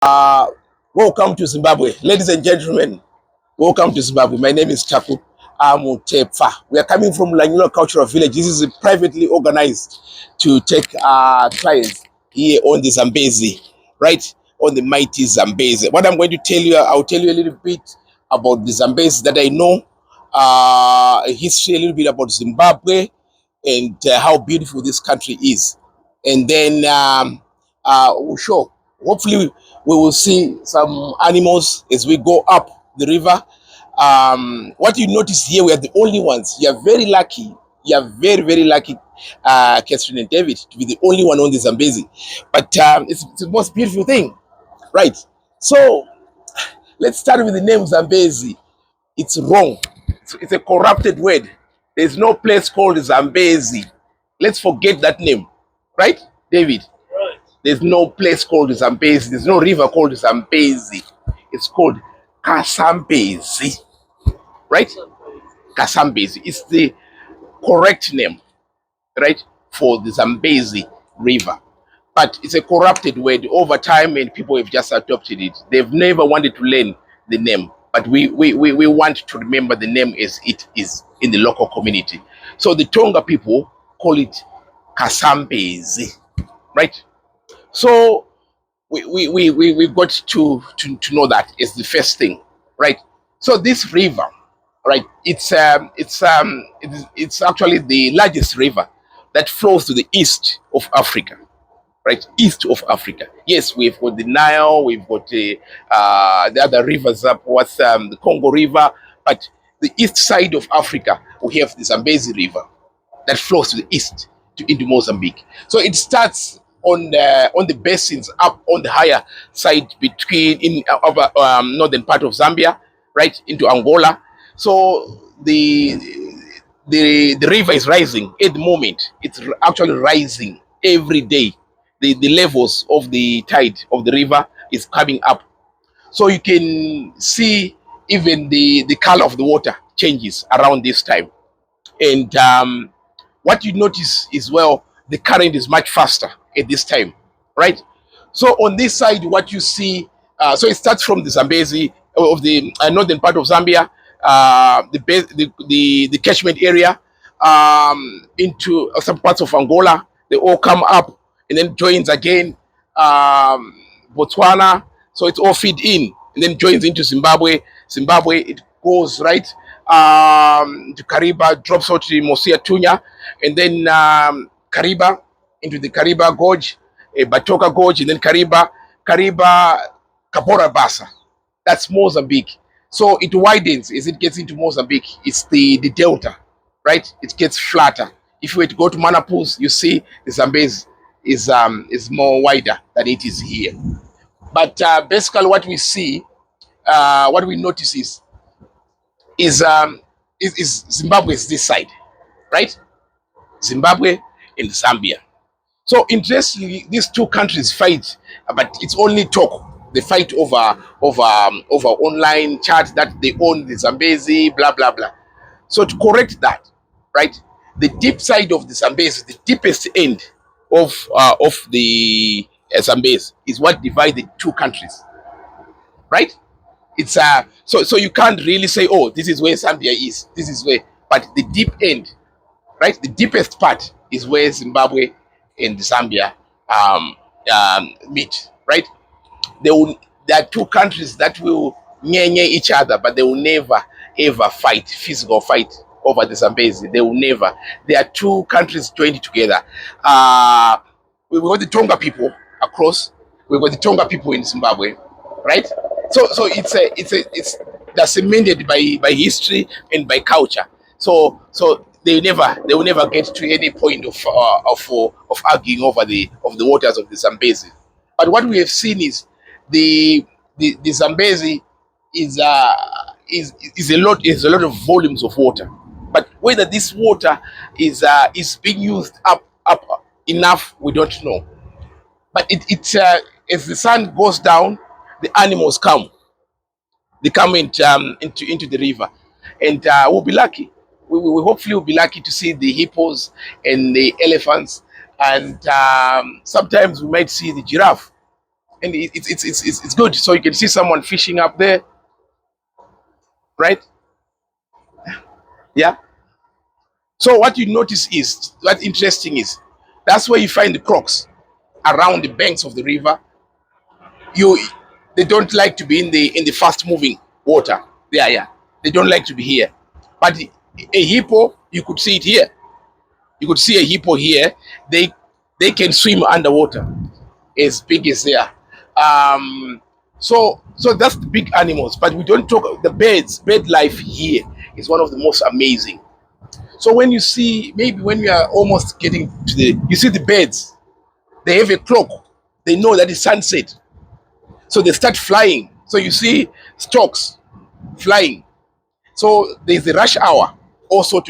Uh, Welcome to Zimbabwe. Ladies and gentlemen, welcome to Zimbabwe. My name is Taku Amutepa. We are coming from Lanyula Cultural Village. This is privately organized to take clients here on the Zambezi, right? On the mighty Zambezi. What I'm going to tell you, I'll tell you a little bit about the Zambezi that I know, a history, a little bit about Zimbabwe, and how beautiful this country is. And then we'll show. Hopefully, we will see some animals as we go up the river. What you notice here, we are the only ones. You are very lucky. You are very, very lucky, Catherine and David, to be the only one on the Zambezi. But it's the most beautiful thing, right? So let's start with the name Zambezi. It's wrong. It's a corrupted word. There's no place called Zambezi. Let's forget that name, right, David? There's no place called Zambezi. There's no river called Zambezi. It's called Kasambezi, right? Kasambezi. It's the correct name, right, for the Zambezi River. But it's a corrupted word over time, and people have just adopted it. They've never wanted to learn the name, but we want to remember the name as it is in the local community. So the Tonga people call it Kasambezi, right? So we got to know that is the first thing, right? So this river, right? It's actually the largest river that flows to the east of Africa, right? East of Africa. Yes, we've got the Nile, we've got the other rivers up. What's the Congo River? But the east side of Africa, we have the Zambezi River that flows to the east into Mozambique. So it starts on the basins up on the higher side between in northern part of Zambia, right into Angola. So the river is rising at the moment. It's actually rising every day. The levels of the tide of the river is coming up. So you can see even the color of the water changes around this time. And what you notice is, well, the current is much faster at this time, right? So on this side, what you see, so it starts from the Zambezi of the northern part of Zambia, the catchment area, into some parts of Angola. They all come up and then joins again, Botswana. So it's all feed in and then joins into Zimbabwe. Zimbabwe, it goes right to Kariba, drops out to Mosia Tunya, and then Kariba into the Kariba Gorge, Batoka Gorge, and then Kariba, Kabora Bassa. That's Mozambique. So it widens as it gets into Mozambique. It's the delta, right? It gets flatter. If you were to go to Manapus, you see the Zambezi is more wider than it is here. But basically, what we see, what we notice is Zimbabwe is this side, right? Zimbabwe and Zambia. So interestingly, these two countries fight, but it's only talk. They fight over online chat that they own the Zambezi, blah blah blah. So to correct that, right, the deep side of the Zambezi, the deepest end of the Zambezi, is what divides the two countries, right? It's so you can't really say, oh, this is where Zambia is, this is where, but the deep end, right, the deepest part is where Zimbabwe and Zambia meet, right? There are two countries that will near each other, but they will never ever fight, physical fight over the Zambezi. They will never. There are two countries joined together. We've got the Tonga people across. We've got the Tonga people in Zimbabwe, right? So it's that's cemented by history and by culture. So they will never get to any point of arguing over the waters of the Zambezi. But what we have seen is the Zambezi is a lot of volumes of water. But whether this water is being used up enough, we don't know. But it's as the sun goes down, the animals come. They come into the river, and we'll be lucky. We hopefully will be lucky to see the hippos and the elephants, and sometimes we might see the giraffe, and it's good. So you can see someone fishing up there, right? Yeah. So what you notice is, what's interesting is, that's where you find the crocs around the banks of the river. You, they don't like to be in the fast moving water. Yeah. They don't like to be here. But a hippo, you could see it here. You could see a hippo here. They can swim underwater as big as they are. So that's the big animals, but we don't talk the birds. Bird life here is one of the most amazing. So when you see, maybe when we are almost getting to you see the birds, they have a clock. They know that it's sunset. So they start flying. So you see storks flying. So there's the rush hour also to